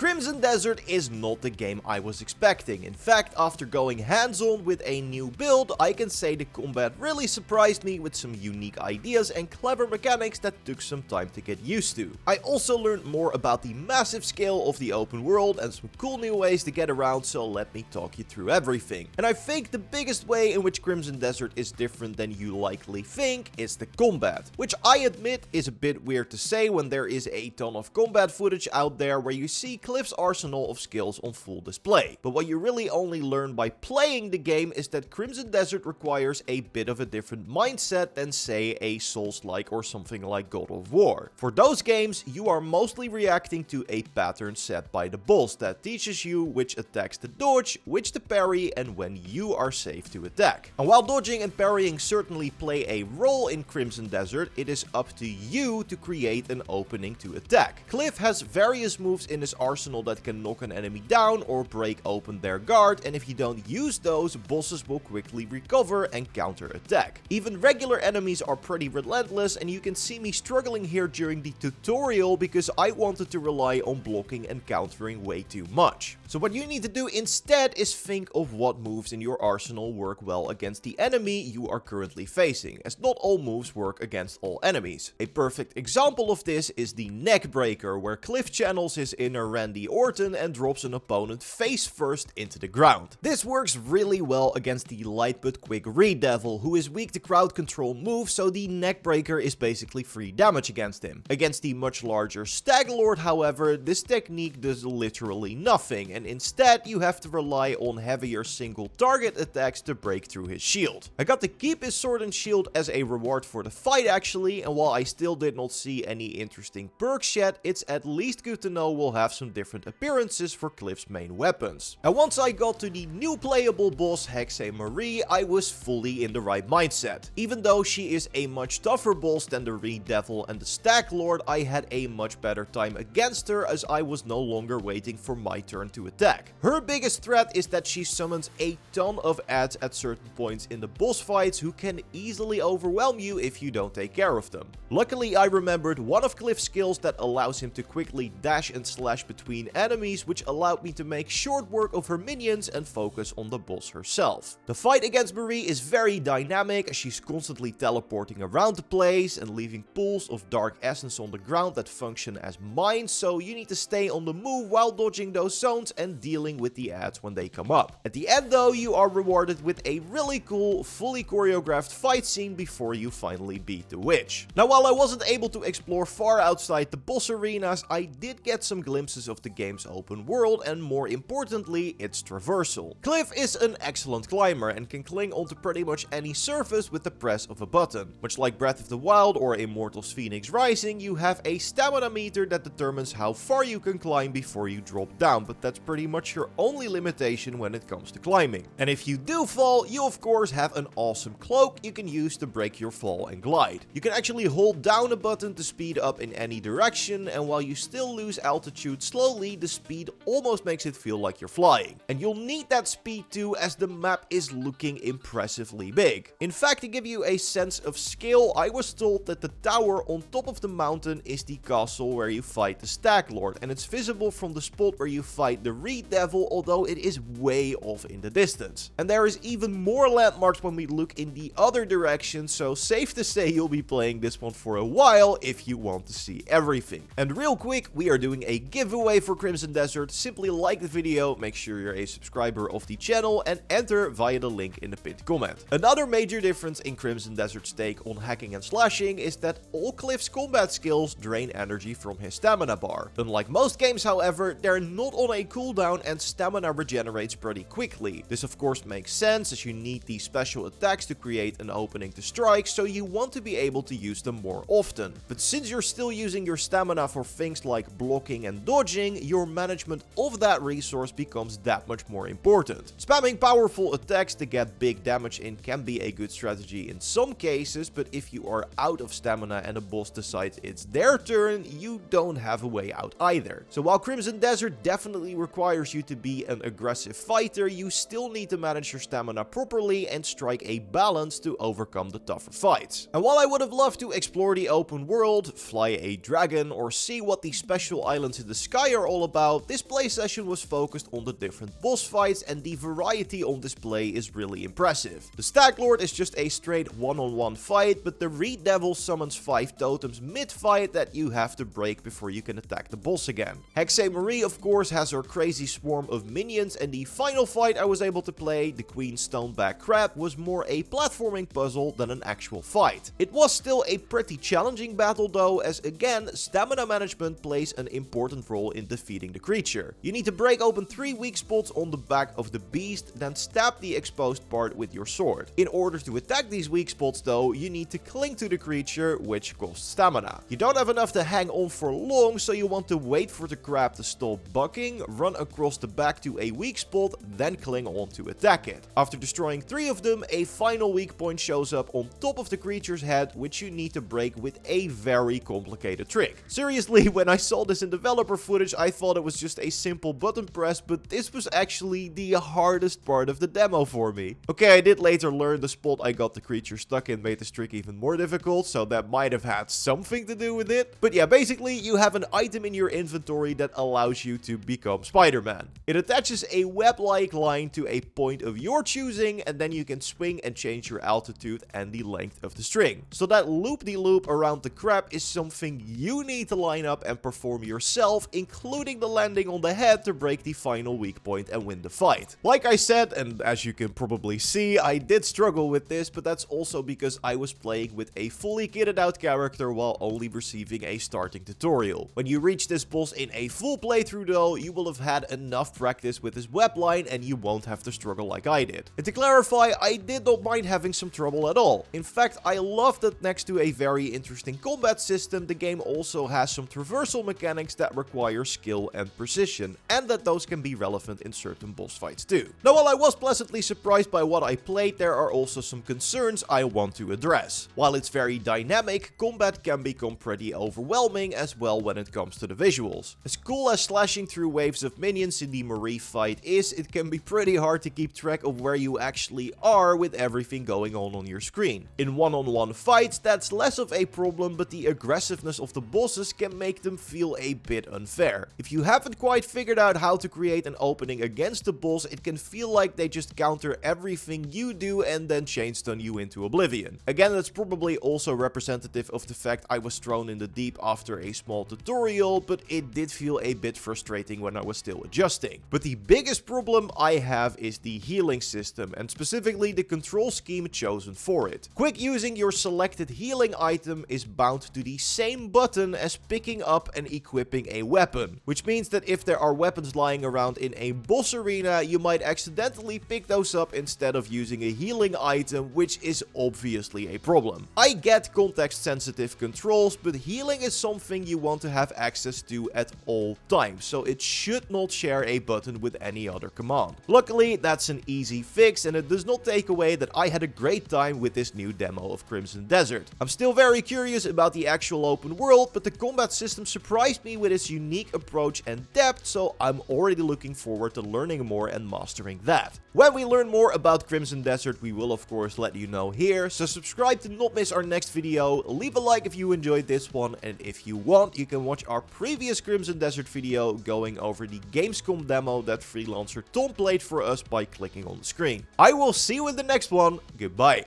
Crimson Desert is not the game I was expecting. In fact, after going hands-on with a new build, I can say the combat really surprised me with some unique ideas and clever mechanics that took some time to get used to. I also learned more about the massive scale of the open world and some cool new ways to get around, so let me talk you through everything. And I think the biggest way in which Crimson Desert is different than you likely think is the combat, which I admit is a bit weird to say when there is a ton of combat footage out there where you see Cliff's arsenal of skills on full display. But what you really only learn by playing the game is that Crimson Desert requires a bit of a different mindset than say a Souls-like or something like God of War. For those games, you are mostly reacting to a pattern set by the boss that teaches you which attacks to dodge, which to parry, and when you are safe to attack. And while dodging and parrying certainly play a role in Crimson Desert, it is up to you to create an opening to attack. Cliff has various moves in his arsenal that can knock an enemy down or break open their guard, and if you don't use those, bosses will quickly recover and counter attack. Even regular enemies are pretty relentless, and you can see me struggling here during the tutorial because I wanted to rely on blocking and countering way too much. So what you need to do instead is think of what moves in your arsenal work well against the enemy you are currently facing, as not all moves work against all enemies. A perfect example of this is the neck breaker, where Cliff channels his inner Randy Orton and drops an opponent face first into the ground. This works really well against the light but quick Redevil, who is weak to crowd control moves, so the neck breaker is basically free damage against him. Against the much larger Staglord, however, this technique does literally nothing, and instead you have to rely on heavier single target attacks to break through his shield. I got to keep his sword and shield as a reward for the fight actually, and while I still did not see any interesting perks yet, it's at least good to know we'll have some different appearances for Cliff's main weapons. And once I got to the new playable boss Hexe Marie, I was fully in the right mindset. Even though she is a much tougher boss than the Redevil and the Staglord, I had a much better time against her as I was no longer waiting for my turn to attack. Her biggest threat is that she summons a ton of adds at certain points in the boss fights who can easily overwhelm you if you don't take care of them. Luckily, I remembered one of Cliff's skills that allows him to quickly dash and slash between enemies, which allowed me to make short work of her minions and focus on the boss herself. The fight against Marie is very dynamic as she's constantly teleporting around the place and leaving pools of dark essence on the ground that function as mines, so you need to stay on the move while dodging those zones and dealing with the adds when they come up. At the end though, you are rewarded with a really cool, fully choreographed fight scene before you finally beat the witch. Now, while I wasn't able to explore far outside the boss arenas, I did get some glimpses of the game's open world and, more importantly, its traversal. Cliff is an excellent climber and can cling onto pretty much any surface with the press of a button. Much like Breath of the Wild or Immortals Phoenix Rising, you have a stamina meter that determines how far you can climb before you drop down, but that's pretty much your only limitation when it comes to climbing. And if you do fall, you of course have an awesome cloak you can use to break your fall and glide. You can actually hold down a button to speed up in any direction, and while you still lose altitude slowly, the speed almost makes it feel like you're flying. And you'll need that speed too, as the map is looking impressively big. In fact, to give you a sense of scale, I was told that the tower on top of the mountain is the castle where you fight the Staglord, and it's visible from the spot where you fight the Redevil, although it is way off in the distance. And there is even more landmarks when we look in the other direction, so safe to say you'll be playing this one for a while if you want to see everything. And real quick, we are doing a giveaway for Crimson Desert. Simply like the video, make sure you're a subscriber of the channel, and enter via the link in the pinned comment. Another major difference in Crimson Desert's take on hacking and slashing is that all Cliff's combat skills drain energy from his stamina bar. Unlike most games, however, they're not on a cooldown and stamina regenerates pretty quickly. This of course makes sense as you need these special attacks to create an opening to strike, so you want to be able to use them more often. But since you're still using your stamina for things like blocking and dodging, your management of that resource becomes that much more important. Spamming powerful attacks to get big damage in can be a good strategy in some cases, but if you are out of stamina and a boss decides it's their turn, you don't have a way out either. So while Crimson Desert definitely requires you to be an aggressive fighter, you still need to manage your stamina properly and strike a balance to overcome the tougher fights. And while I would have loved to explore the open world, fly a dragon, or see what the special islands in the sky I are all about, this play session was focused on the different boss fights, and the variety on display is really impressive. The Stag Lord is just a straight one-on-one fight, but the Reed Devil summons 5 totems mid-fight that you have to break before you can attack the boss again. Hexe Marie of course has her crazy swarm of minions, and the final fight I was able to play, the Queen Stoneback Crab, was more a platforming puzzle than an actual fight. It was still a pretty challenging battle though, as again, stamina management plays an important role in defeating the creature. You need to break open 3 weak spots on the back of the beast, then stab the exposed part with your sword. In order to attack these weak spots though, you need to cling to the creature, which costs stamina. You don't have enough to hang on for long, so you want to wait for the crab to stop bucking, run across the back to a weak spot, then cling on to attack it. After destroying 3 of them, a final weak point shows up on top of the creature's head, which you need to break with a very complicated trick. Seriously, when I saw this in developer footage, I thought it was just a simple button press, but this was actually the hardest part of the demo for me. Okay, I did later learn the spot I got the creature stuck in made this trick even more difficult, so that might have had something to do with it. But yeah, basically, you have an item in your inventory that allows you to become Spider-Man. It attaches a web-like line to a point of your choosing, and then you can swing and change your altitude and the length of the string. So that loop-de-loop around the crab is something you need to line up and perform yourself, including the landing on the head to break the final weak point and win the fight. Like I said, and as you can probably see, I did struggle with this, but that's also because I was playing with a fully kitted out character while only receiving a starting tutorial. When you reach this boss in a full playthrough though, you will have had enough practice with this web line and you won't have to struggle like I did. And to clarify, I did not mind having some trouble at all. In fact, I love that next to a very interesting combat system, the game also has some traversal mechanics that require skill and precision, and that those can be relevant in certain boss fights too. Now, while I was pleasantly surprised by what I played, there are also some concerns I want to address. While it's very dynamic, combat can become pretty overwhelming as well when it comes to the visuals. As cool as slashing through waves of minions in the Marie fight is, it can be pretty hard to keep track of where you actually are with everything going on your screen. In one-on-one fights, that's less of a problem, but the aggressiveness of the bosses can make them feel a bit unfair. If you haven't quite figured out how to create an opening against the boss, it can feel like they just counter everything you do and then chain stun you into oblivion. Again, that's probably also representative of the fact I was thrown in the deep after a small tutorial, but it did feel a bit frustrating when I was still adjusting. But the biggest problem I have is the healing system, and specifically the control scheme chosen for it. Quick using your selected healing item is bound to the same button as picking up and equipping a weapon, which means that if there are weapons lying around in a boss arena, you might accidentally pick those up instead of using a healing item, which is obviously a problem. I get context sensitive controls, but healing is something you want to have access to at all times, so it should not share a button with any other command. Luckily, that's an easy fix, and it does not take away that I had a great time with this new demo of Crimson Desert. I'm still very curious about the actual open world, but the combat system surprised me with its unique approach and depth, so I'm already looking forward to learning more and mastering that. When we learn more about Crimson Desert, we will of course let you know here, so subscribe to not miss our next video, leave a like if you enjoyed this one, and if you want, you can watch our previous Crimson Desert video going over the Gamescom demo that freelancer Tom played for us by clicking on the screen. I will see you in the next one, goodbye.